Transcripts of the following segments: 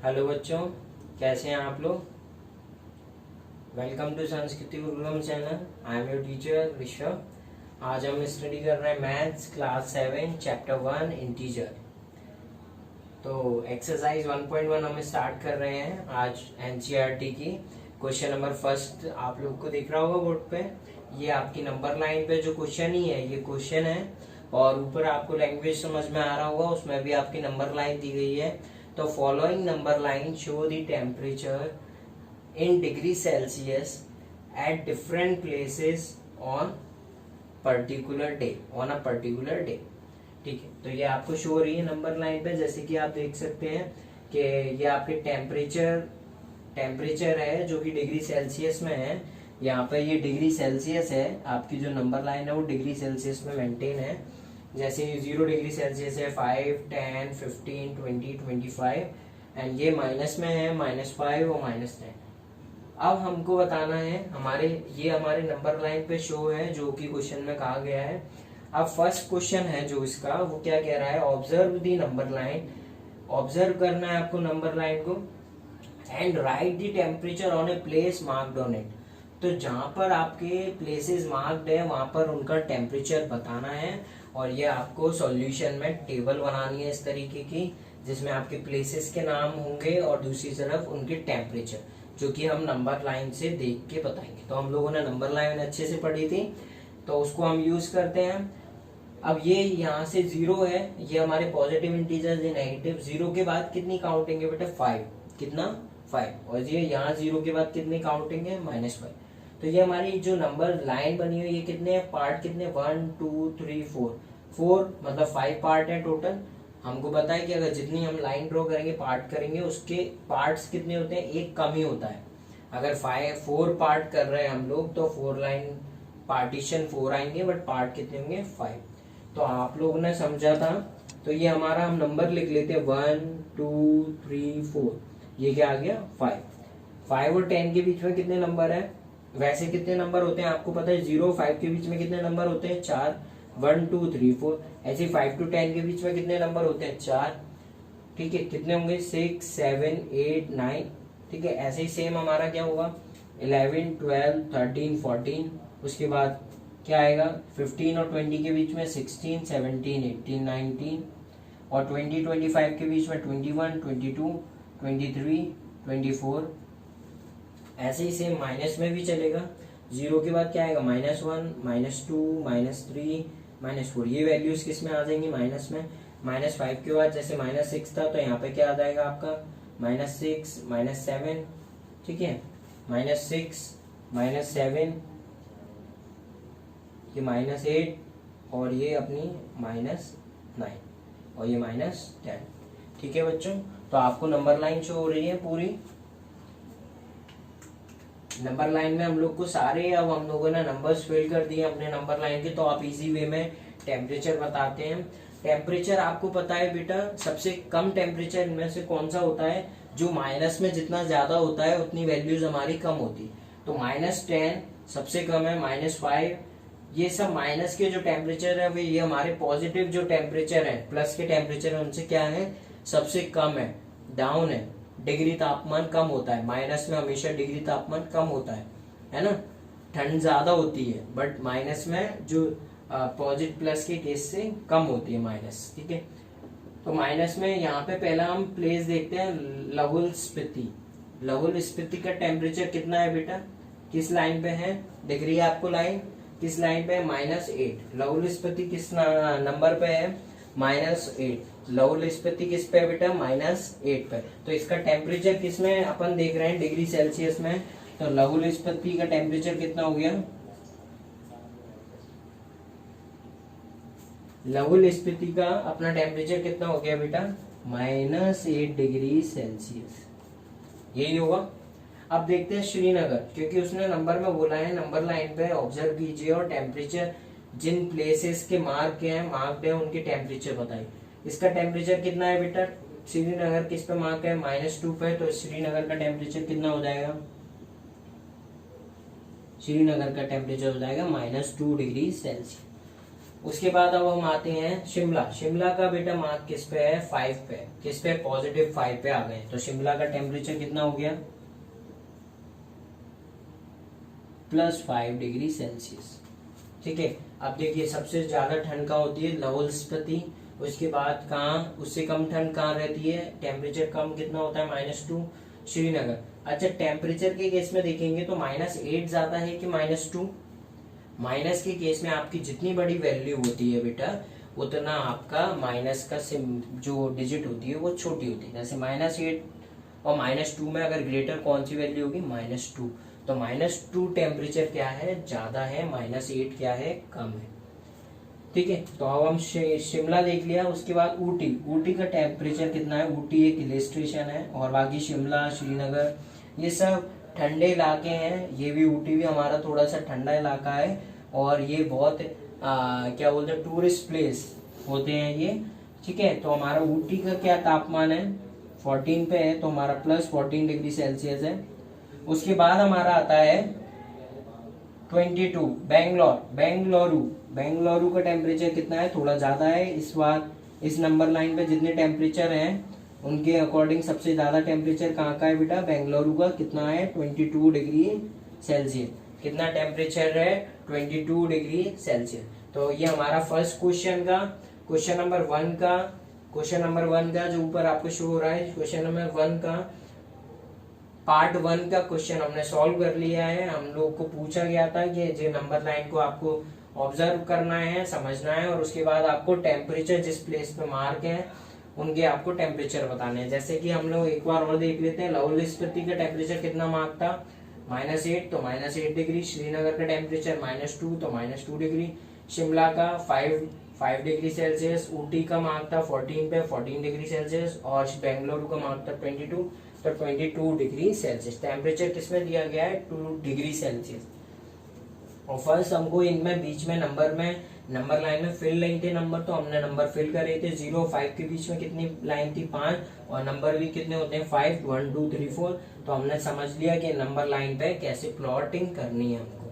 Hello बच्चों, कैसे हैं आप लोग। वेलकम टू संस्कृति Gurukulam channel. I am your teacher Rishabh. आज हम स्टडी कर रहे हैं मैथ्स क्लास 7 चैप्टर 1 इंटीजर। तो एक्सरसाइज 1.1 हम स्टार्ट कर रहे हैं आज एनसीईआरटी की। क्वेश्चन नंबर फर्स्ट आप लोग को दिख रहा होगा बोर्ड पे। ये आपकी नंबर लाइन पे जो क्वेश्चन ही है ये क्वेश्चन है, और ऊपर आपको लैंग्वेज समझ में आ रहा होगा, उसमें भी आपकी नंबर लाइन दी गई है। तो following number line show the temperature in degree Celsius at different places on particular day, on a particular day. ठीक है, तो ये आपको शो हो रही है नंबर लाइन पे। जैसे कि आप देख सकते हैं कि ये आपके टेम्परेचर है जो कि डिग्री सेल्सियस में है। यहाँ पे ये डिग्री सेल्सियस है, आपकी जो नंबर लाइन है वो डिग्री सेल्सियस में मेंटेन है। जैसे 0 डिग्री सेल्सियस है, 5, 10, 15, 20, 25, एंड ये माइनस में है, -5 और -10। अब हमको बताना है हमारे नंबर लाइन पे शो है जो कि क्वेश्चन में कहा गया है। अब फर्स्ट क्वेश्चन है जो इसका, वो क्या कह रहा है, observe the number line. Observe करना है आपको नंबर लाइन को, and right the temperature on a place marked on it. तो जहां पर आपके प्लेसेस मार्क्ड है वहां पर उनका टेम्परेचर बताना है, और ये आपको सॉल्यूशन में टेबल बनानी है इस तरीके की, जिसमें आपके प्लेसेस के नाम होंगे और दूसरी तरफ उनके टेम्परेचर, जो कि हम नंबर लाइन से देख के बताएंगे। तो हम लोगों ने नंबर लाइन अच्छे से पढ़ी थी, तो उसको हम यूज करते हैं। अब ये यहाँ से 0 है, ये हमारे पॉजिटिव इंटीजर्स है, नेगेटिव। 0 के बाद कितनी काउंटिंग है बेटा, 5। कितना, 5। और ये यहाँ 0 के बाद कितनी काउंटिंग है, -5। तो ये हमारी जो नंबर लाइन बनी हुई है, ये कितने पार्ट, कितने, 1 2 3 4 मतलब 5 पार्ट है टोटल। हमको पता है कि अगर जितनी हम लाइन ड्रॉ करेंगे, पार्ट करेंगे, उसके पार्ट्स कितने होते हैं, एक कम ही होता है। अगर 4 पार्ट कर रहे हैं हम लोग तो 4 लाइन पार्टीशन 4 आएंगे, बट पार्ट कितने होंगे, 5। तो आप लोगों ने समझा था। तो ये हमारा हम नंबर लिख लेते हैं 1 2 3 4। ये क्या आ गया, 5 और 10 के बीच में कितने नंबर है, वैसे कितने नंबर होते हैं आपको पता है, 0 5 के बीच में कितने नंबर होते हैं, 4। 1 2 3 4। ऐसे 5 to 10 के बीच में कितने नंबर होते हैं, 4। ठीक है, कितने होंगे, 6 7 8 9। ठीक है, ऐसे ही सेम हमारा क्या होगा, 11 12 13 14। उसके बाद क्या आएगा, 15 और 20 के बीच में 16 17 18 19, और 20 25 के बीच में 21 22 23 24। ऐसे ही सेम माइनस में भी चलेगा। 0 के बाद क्या आएगा, -1 -2 -3 -4। ये वैल्यूज किस में आ जाएंगी, माइनस में। -5 के बाद जैसे -6 था, तो यहाँ पे क्या आ जाएगा आपका, -6 -7। ठीक है, -6 -7, ये -8, और ये अपनी -9, और ये -10। ठीक है बच्चों, तो आपको नंबर लाइन शो हो रही है पूरी। नंबर लाइन में हम लोग को सारे, अब हम लोगों ने नंबर्स फिल कर दिए अपने नंबर लाइन के, तो आप इजी वे में टेम्परेचर बताते हैं। टेम्परेचर आपको पता है बेटा, सबसे कम टेम्परेचर इनमें से कौन सा होता है, जो माइनस में जितना ज्यादा होता है उतनी वैल्यूज हमारी कम होती। तो -10 सबसे कम है, -5, ये सब माइनस के जो टेम्परेचर है, ये हमारे पॉजिटिव जो टेम्परेचर है, प्लस के टेम्परेचर है, उनसे क्या है, सबसे कम है, डाउन है। डिग्री तापमान कम होता है, माइनस में हमेशा डिग्री तापमान कम होता है ना। ठंड ज्यादा होती है, बट माइनस में जो पॉजिटिव प्लस के केस से कम होती है माइनस। ठीक है, तो माइनस में यहाँ पे पहला हम प्लेस देखते हैं, लाहौल स्पीति। लाहौल स्पीति का टेम्परेचर कितना है बेटा, किस लाइन पे है, दिख रही है आपको लाइन, किस लाइन पे है, -8। लाहौल स्पीति किस नंबर पे है, -8। लाहौल स्पीति किस पे है बेटा, -8 पे। तो इसका टेम्परेचर किस में अपन देख रहे हैं, डिग्री सेल्सियस में। तो लाहौल स्पीति का टेम्परेचर कितना हो गया, लाहौल स्पीति का अपना टेम्परेचर कितना हो गया बेटा, -8 डिग्री सेल्सियस, यही होगा। अब देखते हैं श्रीनगर, क्योंकि उसने नंबर में बोला है, नंबर लाइन पे ऑब्जर्व कीजिए और टेम्परेचर जिन प्लेसेस के मार्क्ड है उनके टेम्परेचर बताइए। इसका टेम्परेचर कितना है बेटा, श्रीनगर किस पे मार्क है, -2 पे। तो श्रीनगर का टेम्परेचर कितना हो जाएगा, श्रीनगर का टेम्परेचर हो जाएगा -2 डिग्री सेल्सियस। उसके बाद अब हम आते हैं शिमला। शिमला का बेटा मार्क किस पे है? 5 पे। किस पे? +5 पे आ गए। तो शिमला का टेम्परेचर कितना हो गया? +5 डिग्री सेल्सियस। ठीक है। अब देखिए सबसे ज्यादा ठंड कहाँ होती है? लाहौल स्पीति। उसके बाद कहाँ उससे कम ठंड कहाँ रहती है? टेम्परेचर कम कितना होता है? -2 श्रीनगर। अच्छा, टेम्परेचर के केस में देखेंगे तो -8 ज्यादा है कि -2? माइनस के केस में आपकी जितनी बड़ी वैल्यू होती है बेटा उतना आपका माइनस का जो डिजिट होती है वो छोटी होती है। जैसे -8 और -2 में अगर ग्रेटर कौन सी वैल्यू होगी? -2। तो -2 टेम्परेचर क्या है? ज्यादा है, -8 क्या है? कम है। ठीक है। तो अब हम शिमला देख लिया। उसके बाद ऊटी। ऊटी का टेम्परेचर कितना है? ऊटी एक हिल स्टेशन है और बाकी शिमला, श्रीनगर ये सब ठंडे इलाके हैं। ये भी ऊटी भी हमारा थोड़ा सा ठंडा इलाका है और ये बहुत क्या बोलते हैं टूरिस्ट प्लेस होते हैं ये। ठीक है। तो हमारा ऊटी का क्या तापमान है? 14 पे है, तो हमारा +14 डिग्री सेल्सियस है। उसके बाद हमारा आता है 22 बेंगलुरु। बेंगलुरु का टेम्परेचर कितना है? थोड़ा ज्यादा है। इस बार इस नंबर लाइन पे जितने टेम्परेचर हैं उनके अकॉर्डिंग सबसे ज्यादा टेम्परेचर कहाँ का है बेटा? बेंगलुरु का। कितना है? 22 डिग्री सेल्सियस। कितना टेम्परेचर है? 22 डिग्री सेल्सियस। तो ये हमारा फर्स्ट क्वेश्चन का क्वेश्चन नंबर वन का जो ऊपर आपको शो हो रहा है, क्वेश्चन नंबर 1 का पार्ट 1 का क्वेश्चन हमने सॉल्व कर लिया है। हम लोग को पूछा गया था कि जो नंबर लाइन को आपको ऑब्जर्व करना है, समझना है और उसके बाद आपको टेम्परेचर जिस प्लेस पे मार्क है उनके आपको टेम्परेचर बताने हैं। जैसे कि हम लोग एक बार और देख लेते हैं। लाहौल स्पीति का टेम्परेचर कितना मार्क था? -8, तो -8 डिग्री। श्रीनगर का टेम्परेचर -2, तो -2 डिग्री। शिमला का 5 डिग्री सेल्सियस। ऊटी का मार्क था 14 पे, 14 डिग्री सेल्सियस। और बेंगलुरु का मार्क था 22, तो 22 डिग्री सेल्सियस। टेम्परेचर किसमें दिया गया है? 2 डिग्री सेल्सियस। और फर्स्ट हमको इनमें बीच में नंबर लाइन में फिल नहीं थे नंबर, तो हमने नंबर फिल करे थे। 0 और 5 के बीच में कितनी लाइन थी? 5। और नंबर भी कितने होते हैं? 5, 1 2 3 4। तो हमने समझ लिया कि नंबर लाइन पे कैसे प्लॉटिंग करनी है हमको।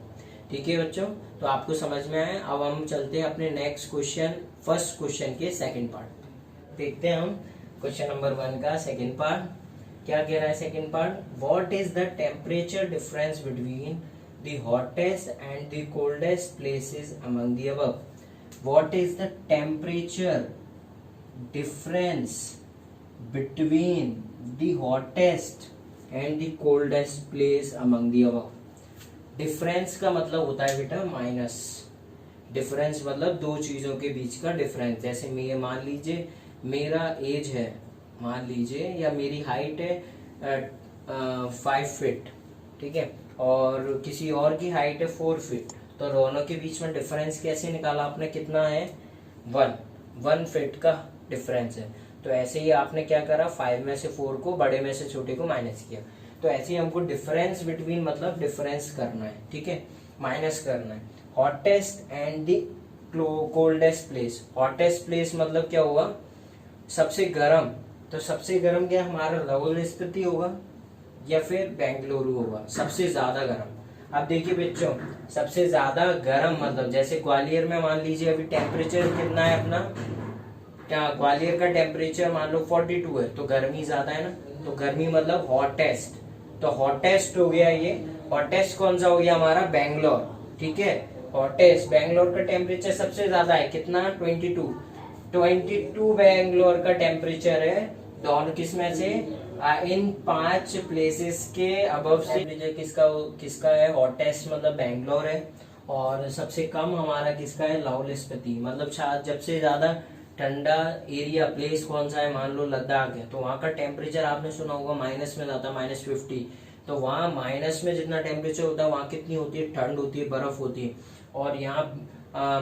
ठीक है बच्चों, तो आपको समझ में आया। अब हम चलते हैं अपने नेक्स्ट क्वेश्चन, फर्स्ट क्वेश्चन के सेकेंड पार्ट देखते हैं हम। क्वेश्चन नंबर 1 का सेकेंड पार्ट क्या कह रहा है? Second part, what is the temperature difference between the hottest and the coldest places among the above? What is the temperature difference between the hottest and the coldest place among the above? Difference का मतलब होता है बेटा minus. Difference मतलब दो चीजों के बीच का डिफरेंस। जैसे मैं मान लीजिए मेरा एज है, मान लीजिए, या मेरी हाइट है 5 फीट, ठीक है, और किसी और की हाइट है 4 फीट। तो दोनों के बीच में डिफरेंस कैसे निकाला आपने? कितना है? 1 फीट का डिफरेंस है। तो ऐसे ही आपने क्या करा? 5 में से 4 को, बड़े में से छोटे को माइनस किया। तो ऐसे ही हमको डिफरेंस बिटवीन मतलब डिफरेंस करना है, ठीक है, माइनस करना है। Hottest and the coldest place. Hottest place मतलब क्या होगा? सबसे गर्म। तो सबसे गर्म क्या हमारा? लाहौल स्पीति होगा या फिर बेंगलुरु होगा सबसे ज्यादा गर्म। अब देखिए बच्चों, सबसे ज्यादा गर्म मतलब जैसे ग्वालियर में मान लीजिए अभी टेम्परेचर कितना है अपना? क्या ग्वालियर का टेम्परेचर मान लो 42 है, तो गर्मी ज्यादा है ना। तो गर्मी मतलब हॉटेस्ट। तो हॉटेस्ट हो गया ये। हॉटेस्ट कौन सा हो गया हमारा? बेंगलोर। ठीक है, हॉटेस्ट बेंगलोर का टेम्परेचर सबसे ज्यादा है। कितना? 22 बेंगलोर का टेम्परेचर है। दोनों किसमें से? इन 5 प्लेसेस के अबव से किसका है? हॉटेस्ट मतलब बेंगलोर है। और सबसे कम हमारा किसका है? लाहौल स्पीति। मतलब जब से ज्यादा ठंडा एरिया प्लेस कौन सा है? मान लो लद्दाख है, तो वहाँ का टेम्परेचर आपने सुना होगा माइनस में जाता है, -50। तो वहाँ माइनस में जितना टेम्परेचर होता है वहाँ कितनी होती है? ठंड होती है, बर्फ होती है। और यहाँ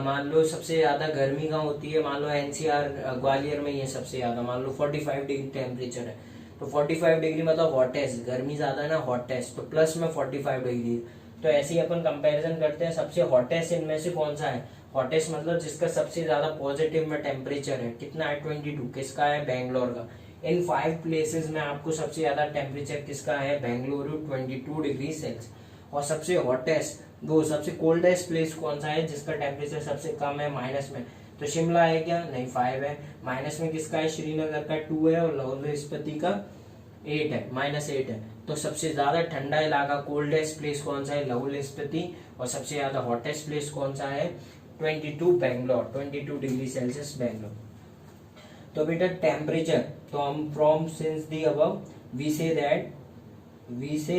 मान लो सबसे ज्यादा गर्मी कहाँ होती है? मान लो NCR ग्वालियर में ये सबसे ज्यादा मान लो 45 डिग्री टेम्परेचर है। तो 45 डिग्री मतलब हॉटेस्ट, गर्मी ज्यादा है ना, हॉटेस्ट, तो प्लस में 45 डिग्री। तो ऐसे ही अपन कंपैरिजन करते हैं। सबसे हॉटेस्ट इनमें से कौन सा है? हॉटेस्ट मतलब जिसका सबसे ज्यादा पॉजिटिव में टेम्परेचर है। कितना है? 22। किसका है? बेंगलोर का। इन 5 प्लेसेस में आपको सबसे ज्यादा टेम्परेचर किसका है? Bengaluru, 22 degree Celsius. और सबसे हॉटेस्ट वो सबसे कोल्डेस्ट प्लेस कौन सा है जिसका टेम्परेचर सबसे कम है माइनस में, तो शिमला है क्या, नहीं 5 है। माइनस में किसका है, श्रीनगर का 2 है और लाहौल स्पीति का 8 है, -8 है। तो सबसे ज्यादा ठंडा इलाका कोल्डेस्ट प्लेस कौन सा है, लाहौल स्पीति। और सबसे ज्यादा हॉटेस्ट प्लेस कौन सा है, 22 बेंगलोर, 22 डिग्री सेल्सियस बेंगलोर। तो बेटा टेम्परेचर, तो हम from since the above we say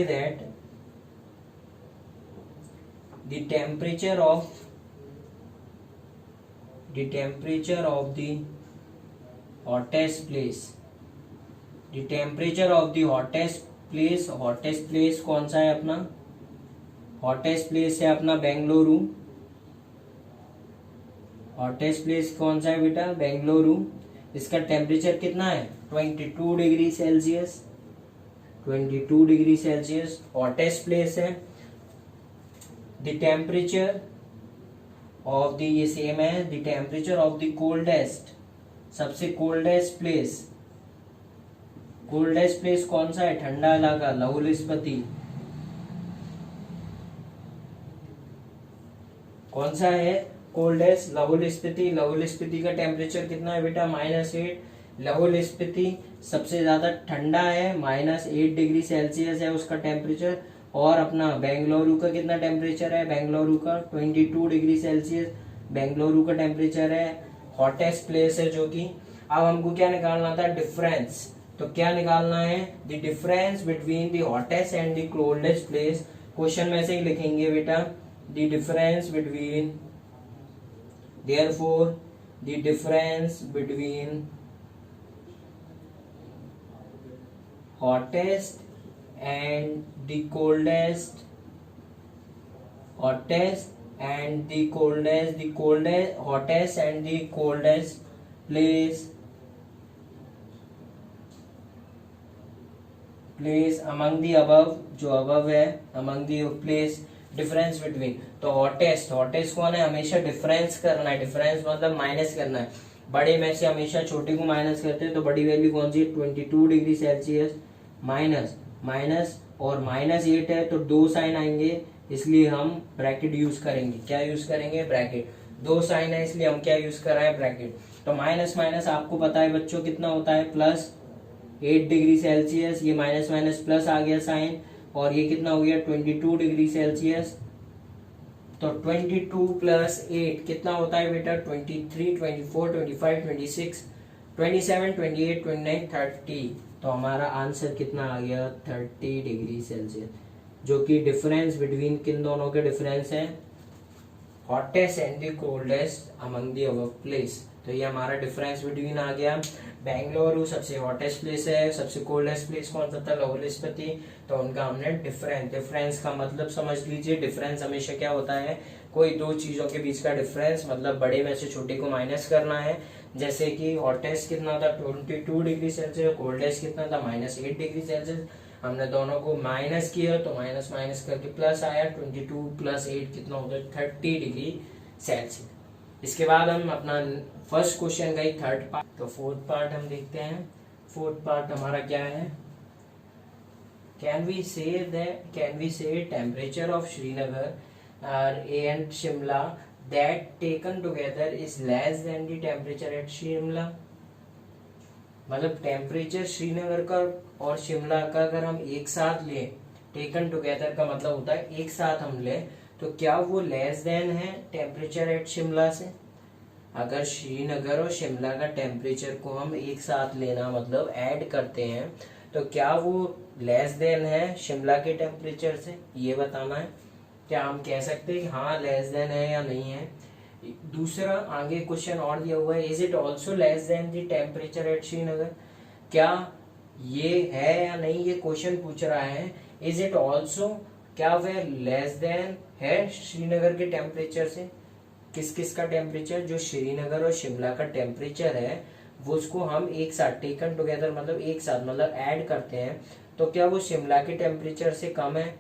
that the temperature of the hottest place, the temperature of the hottest place कौन सा है अपना, hottest place है अपना बेंगलुरु। hottest place कौन सा है बेटा, बेंगलुरु। इसका टेम्परेचर कितना है, 22 degree Celsius, 22 degree Celsius hottest place है। द टेम्परेचर ऑफ द, ये सेम है, the temperature of the coldest, सबसे कोल्डेस्ट प्लेस कौन सा है, ठंडा इलाका, लाहौल स्पीति। कौन सा है कोल्डेस्ट, लाहौल स्पीति। लाहौल स्पीति का टेम्परेचर कितना है बेटा, -8। लाहौल स्पीति सबसे ज्यादा ठंडा है, -8 डिग्री सेल्सियस है उसका टेम्परेचर। और अपना बेंगलुरु का कितना टेम्परेचर है, बेंगलुरु का 22 डिग्री सेल्सियस बेंगलुरु का टेम्परेचर है, हॉटेस्ट प्लेस है जो कि। अब हमको क्या निकालना था, डिफरेंस। तो क्या निकालना है, the difference between the hottest and the coldest place. Question में से ही लिखेंगे बेटा, the difference between, therefore the difference between hottest and the coldest hottest and the hottest and the coldest place among the above, जो above है, among the place difference between. तो hottest कौन है, हमेशा डिफरेंस करना है, डिफरेंस मतलब minus करना है। बड़े में से हमेशा छोटे को माइनस करते हैं, तो बड़ी वैल्यू कौन सी है, 22 डिग्री सेल्सियस माइनस और -8 है, तो 2 साइन आएंगे, इसलिए हम ब्रैकेट यूज करेंगे। क्या यूज करेंगे, ब्रैकेट। 2 साइन है इसलिए हम क्या यूज कर रहे हैं, ब्रैकेट। तो माइनस आपको पता है बच्चों कितना होता है, +8 डिग्री सेल्सियस। ये माइनस प्लस आ गया साइन, और ये कितना हो गया, 22 डिग्री सेल्सियस। तो 22 + 8 कितना होता है बेटा, 23, 24, 25, 26, 27, 28, 29, 30। तो हमारा आंसर कितना आ गया, 30 डिग्री सेल्सियस, जो कि डिफरेंस बिटवीन किन दोनों के डिफरेंस है, hottest and the coldest among the above place. तो ये हमारा डिफरेंस बिटवीन आ गया। बेंगलुरु सबसे हॉटेस्ट प्लेस है, सबसे कोल्डेस्ट प्लेस कौन सा था, लाहौल स्पीति। तो उनका हमने डिफरेंस का मतलब समझ लीजिए। डिफरेंस हमेशा क्या होता है, कोई दो चीजों के बीच का डिफरेंस, मतलब बड़े में से छोटे को माइनस करना है। जैसे कि हॉटेस्ट कितना था, 22 डिग्री सेल्सियस, कोल्डेस्ट कितना था, -8 डिग्री सेल्सियस। हमने दोनों को माइनस किया, तो माइनस करके प्लस आया, 22 + 8 कितना होता है, 30 डिग्री सेल्सियस। इसके बाद हम अपना फर्स्ट क्वेश्चन गई थर्ड पार्ट, तो फोर्थ पार्ट हम देखते हैं। फोर्थ पार्ट हमारा क्या है, कैन वी से temperature of Srinagar and Shimla that taken together is less than the temperature at Shimla. मतलब टेम्परेचर श्रीनगर का और शिमला का अगर हम एक साथ लें, टेकन टुगेदर का मतलब होता है एक साथ हम लें, तो क्या वो लेस देन है टेम्परेचर एट शिमला से। अगर श्रीनगर और शिमला का टेम्परेचर को हम एक साथ लेना मतलब ऐड करते हैं, तो क्या वो लेस देन है शिमला के टेम्परेचर से, ये बताना है। क्या हम कह सकते हैं हाँ लेस देन है या नहीं है। दूसरा आगे क्वेश्चन और दिया हुआ है, is it also less than the temperature eight Srinagar. क्या ये है या नहीं, ये क्वेश्चन पूछ रहा है। इज इट ऑल्सो, क्या वह लेस देन है श्रीनगर के टेम्परेचर से। किस का टेम्परेचर, जो श्रीनगर और शिमला का टेम्परेचर है वो उसको हम एक साथ टेकन टुगेदर मतलब एक साथ मतलब ऐड करते हैं, तो क्या वो शिमला के टेम्परेचर से कम है।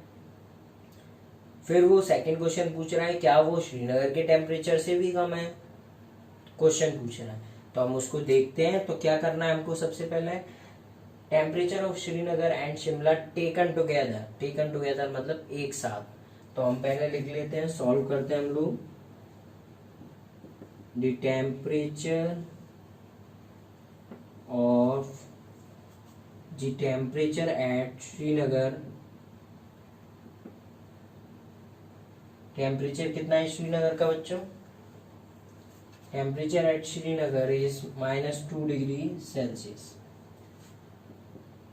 फिर वो सेकंड क्वेश्चन पूछ रहा है क्या वो श्रीनगर के टेम्परेचर से भी कम है, क्वेश्चन पूछ रहा है। तो हम उसको देखते हैं। तो क्या करना है हमको, सबसे पहले temperature of Srinagar and Shimla taken together मतलब एक साथ। तो हम पहले लिख लेते हैं, सॉल्व करते हैं हम लोग। The temperature of the temperature eight Srinagar, temperature कितना है श्रीनगर का बच्चों? Temperature at Srinagar is -2 degree Celsius.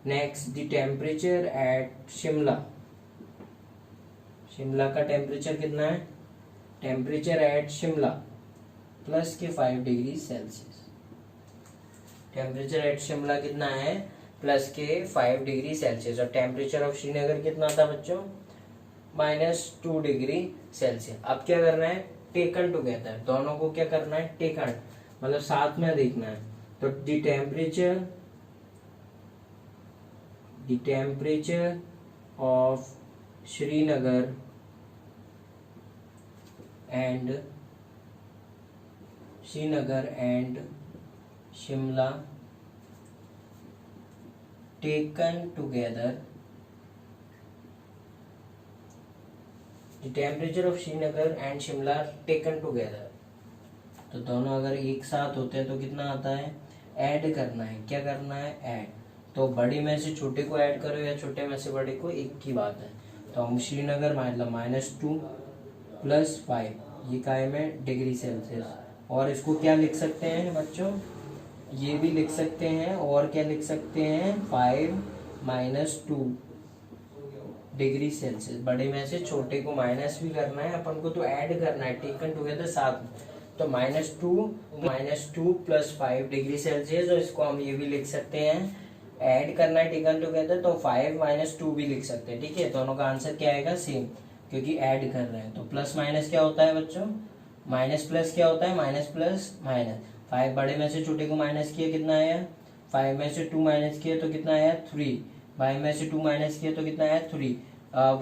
Next the temperature at Shimla, Shimla का टेम्परेचर कितना है? टेम्परेचर एट शिमला प्लस के 5 degree Celsius. Temperature at Shimla कितना है? प्लस के 5 डिग्री सेल्सियस। और टेम्परेचर ऑफ श्रीनगर कितना था बच्चों? -2 डिग्री सेल्सियस। अब क्या करना है? टेकन टुगेदर, दोनों को क्या करना है? टेकन मतलब साथ में देखना है। तो the temperature of Srinagar and Shimla taken together, the temperature of Srinagar and Shimla taken together. तो दोनों अगर एक साथ होते हैं तो कितना आता है? ऐड करना है। क्या करना है? ऐड। तो बड़ी में से छोटे को ऐड करो या छोटे में से बड़े को, एक की बात है। तो हम श्रीनगर मतलब -2 + 5, ये काय में डिग्री सेल्सियस। और इसको क्या लिख सकते हैं बच्चों? ये भी लिख सकते हैं, और क्या लिख सकते हैं? 5 - 2 डिग्री सेल्सियस। बड़े में से छोटे को माइनस भी करना है अपन को, तो ऐड करना है, टेकन टुगेदर साथ में। तो -2 + 5 डिग्री सेल्सियस। और इसको हम ये भी लिख सकते हैं, ऐड करना है टेकन टुगेदर, तो 5 - 2 भी लिख सकते हैं। ठीक है, दोनों का आंसर क्या आएगा? सेम, क्योंकि ऐड कर रहे हैं। तो प्लस माइनस क्या होता है बच्चों? माइनस प्लस क्या होता है? Minus plus minus. 5 बड़े में से छोटे को माइनस किया, कितना आया? 5 में से 2 माइनस किया तो कितना आया? 3। 5 में से 2 माइनस किया तो कितना आया? 3। अब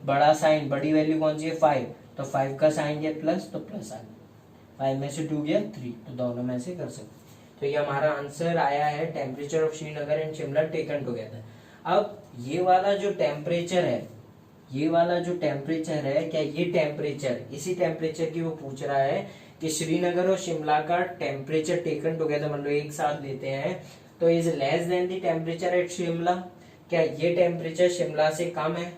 बड़ा साइन, बड़ी वैल्यू कौन सी है? 5, तो 5 का साइन क्या? प्लस, तो प्लस आ गया। 5 में से 2 गया 3, तो दोनों में से कर सकते। तो ये हमारा आंसर आया है, temperature of Srinagar and Shimla taken together. अब ये वाला जो टेम्परेचर है, क्या ये टेम्परेचर, इसी टेम्परेचर की वो पूछ रहा है कि श्रीनगर और शिमला का टेम्परेचर टेकन टुगेदर मतलब एक साथ लेते हैं, तो is less than the temperature at Shimla. क्या ये टेम्परेचर शिमला से कम है?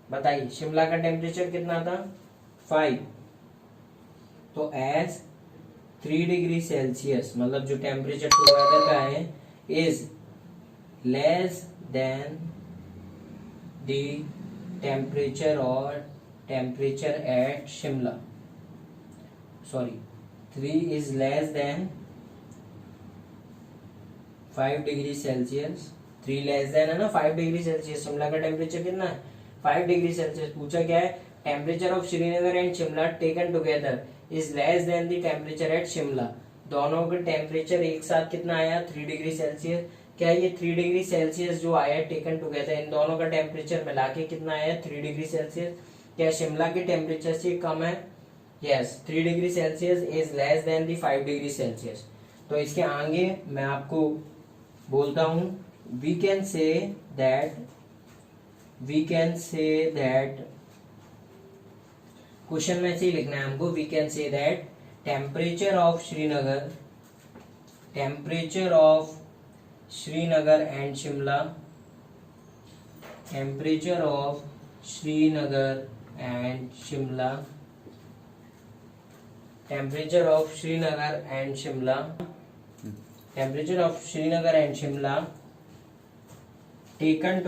बताइए, शिमला का टेम्परेचर कितना था? 5। तो एज 3 डिग्री सेल्सियस मतलब जो टेम्परेचर टुगेदर का है is less than the temperature at Shimla, sorry 3 is less than 5 degree Celsius. 3 less than है ना 5 डिग्री सेल्सियस। शिमला का टेम्परेचर कितना है? 5 डिग्री सेल्सियस। पूछा क्या है? Temperature of Srinagar and Shimla taken together is less than the temperature at Shimla. दोनों का टेम्परेचर एक साथ कितना आया? 3 डिग्री सेल्सियस। क्या ये 3 डिग्री सेल्सियस जो आया टेकन टुगेदर, इन दोनों का टेम्परेचर मिला के कितना आया? 3 डिग्री सेल्सियस। क्या शिमला के टेम्परेचर से कम है? Yes, 3 degree Celsius is less than the 5 degree Celsius. तो इसके आगे मैं आपको बोलता हूं, we can say that question में से ही लिखना है हमको। We can say that temperature of Srinagar and Shimla, temperature of Srinagar and Shimla taken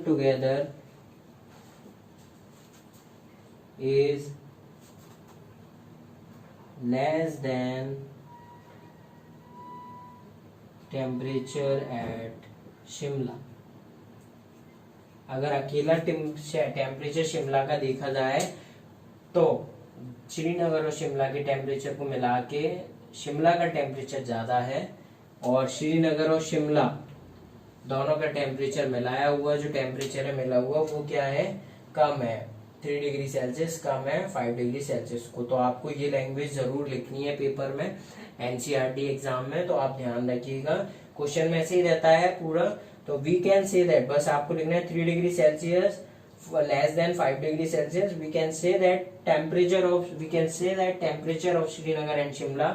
together is less than temperature at Shimla. अगर अकेला टेम्परेचर शिमला का देखा जाए तो श्रीनगर और शिमला के टेम्परेचर को मिला के शिमला का टेम्परेचर ज्यादा है, और श्रीनगर और शिमला दोनों का टेम्परेचर मिलाया हुआ जो टेम्परेचर है मिला हुआ वो क्या है? कम है, 3 डिग्री सेल्सियस कम है 5 डिग्री सेल्सियस को। तो आपको ये लैंग्वेज जरूर लिखनी है पेपर में, एनसीईआरटी एग्जाम में, तो आप ध्यान रखिएगा। क्वेश्चन में से ही रहता है पूरा, तो वी कैन से दैट, बस आपको लिखना है 3 degree Celsius less than 5 degree Celsius, we can say that temperature of Srinagar and Shimla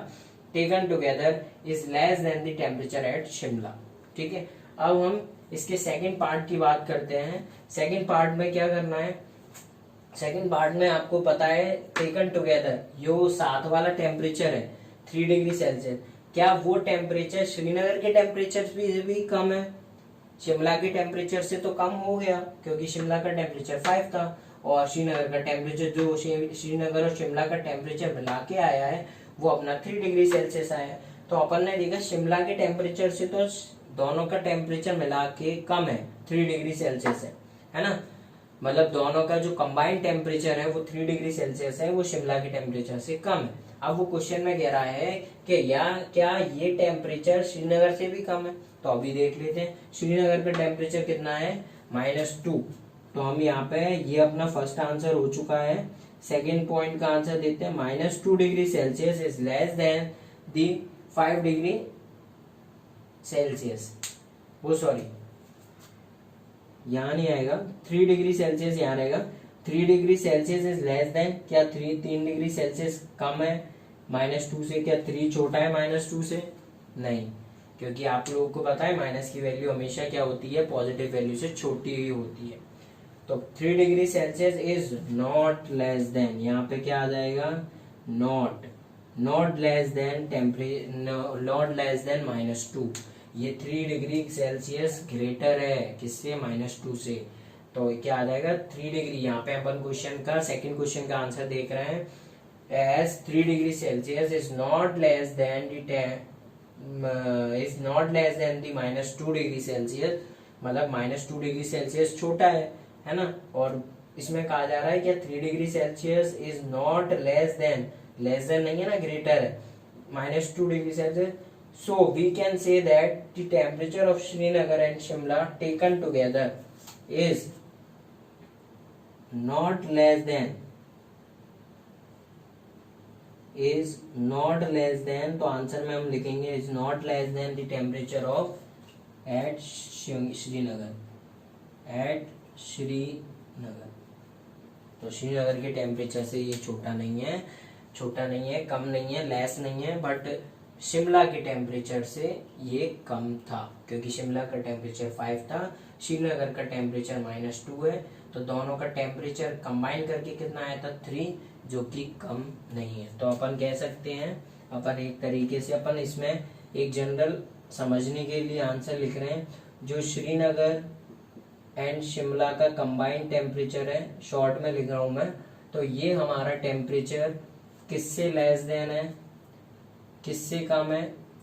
taken together is less than the temperature at Shimla. ठीक है, अब हम इसके सेकंड पार्ट की बात करते हैं। सेकंड पार्ट में क्या करना है, सेकंड पार्ट में आपको पता है टेकन टुगेदर जो साथ वाला टेम्परेचर है 3 डिग्री सेल्सियस, क्या वो टेम्परेचर श्रीनगर के टेम्परेचर से भी कम है? शिमला के टेम्परेचर से तो कम हो गया क्योंकि शिमला का टेम्परेचर 5 था और श्रीनगर का टेम्परेचर जो श्रीनगर और शिमला का टेम्परेचर मिला के आया है वो अपना 3 डिग्री सेल्सियस आया है। तो अपन ने देखा शिमला के टेम्परेचर से तो दोनों का टेम्परेचर मिला के कम है, 3 डिग्री सेल्सियस है ना, मतलब दोनों का जो कंबाइंड टेम्परेचर है वो 3 डिग्री सेल्सियस है, वो शिमला के टेम्परेचर से कम है। अब वो क्वेश्चन में कह रहा है कि क्या ये टेम्परेचर श्रीनगर से भी कम है? तो अभी देख लेते हैं, श्रीनगर का टेम्परेचर कितना है -2, तो हम यहाँ पे ये अपना फर्स्ट आंसर हो चुका है। सेकेंड पॉइंट का आंसर देते हैं, -2 degree Celsius is less than the 5 degree Celsius, वो सॉरी यहाँ नहीं आएगा, 3 डिग्री सेल्सियस यहाँ रहेगा। 3 degree Celsius is less then, क्या 3 डिग्री सेल्सियस कम है -2 से? क्या 3 छोटा है -2 से? नहीं, क्योंकि आप लोगों को पता है माइनस की वैल्यू हमेशा क्या होती है, पॉजिटिव वैल्यू से छोटी ही होती है। तो 3 degree Celsius is not less then, यहाँ पे क्या आ जाएगा, नॉट लेस देन -2, ये 3 डिग्री सेल्सियस ग्रेटर है किससे, -2 से, तो क्या आ जाएगा 3 डिग्री। यहाँ पे अपन क्वेश्चन का सेकंड क्वेश्चन का आंसर देख रहे हैं, as 3 degree Celsius is not less than the -2 degree Celsius, मतलब -2 डिग्री सेल्सियस छोटा है ना, और इसमें कहा जा रहा है कि 3 degree Celsius is not less then नहीं है ना, ग्रेटर है -2 degree Celsius. So we can say that the temperature of Srinagar and Shimla taken together is not less than, तो आंसर में हम लिखेंगे is not less than the temperature of at Srinagar, तो श्रीनगर के टेम्परेचर से ये छोटा नहीं है, कम नहीं है, लेस नहीं है, बट शिमला के टेम्परेचर से ये कम था क्योंकि शिमला का टेम्परेचर 5 था, श्रीनगर का टेम्परेचर -2 है, तो दोनों का टेम्परेचर कंबाइन करके कितना आया था 3, जो कि कम नहीं है। तो अपन कह सकते हैं, अपन एक तरीके से अपन इसमें एक जनरल समझने के लिए आंसर लिख रहे हैं, जो श्रीनगर एंड शिमला का कंबाइंड टेम्परेचर है, शॉर्ट में लिख रहा हूं मैं, तो ये हमारा टेम्परेचर किससे लेस देन है, किससे कम है,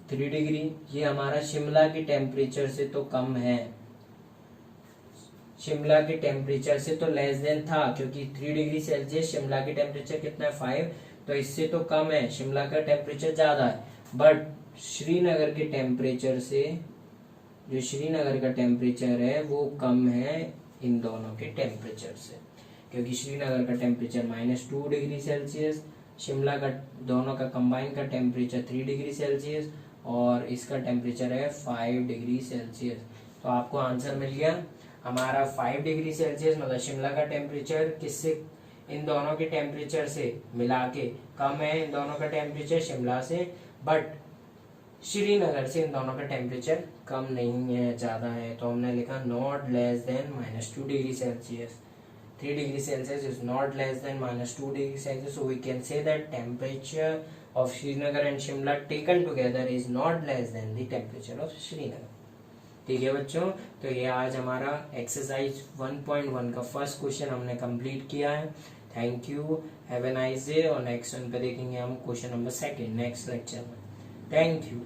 3 डिग्री, ये हमारा शिमला के टेम्परेचर से तो कम है, शिमला के टेम्परेचर से तो लेस देन था क्योंकि 3 डिग्री सेल्सियस शिमला के टेम्परेचर कितना है 5, तो इससे तो कम है, शिमला का टेम्परेचर ज्यादा है, बट श्रीनगर के टेम्परेचर से, जो श्रीनगर का टेम्परेचर है वो कम है इन दोनों के टेम्परेचर से, क्योंकि श्रीनगर का टेम्परेचर -2 डिग्री सेल्सियस, शिमला का दोनों का कंबाइन का टेम्परेचर 3 डिग्री सेल्सियस और इसका टेम्परेचर है 5 डिग्री सेल्सियस। तो आपको आंसर मिल गया हमारा 5 डिग्री सेल्सियस, मतलब शिमला का टेम्परेचर किससे, इन दोनों के टेम्परेचर से मिला के कम है इन दोनों का टेम्परेचर शिमला से, बट श्रीनगर से इन दोनों का टेम्परेचर कम नहीं है, ज्यादा है, तो हमने लिखा not less then -2 degree Celsius, 3 degree Celsius is not less than -2 degree Celsius, so we can say that temperature of Srinagar and Shimla taken together is not less than the temperature of Srinagar। ठीक है बच्चों, तो ये आज हमारा exercise 1.1 का first question हमने complete किया है। Thank you, have a nice day, और नेक्स्ट वन पे देखेंगे हम क्वेश्चन नंबर 2 नेक्स्ट लेक्चर में। Thank you.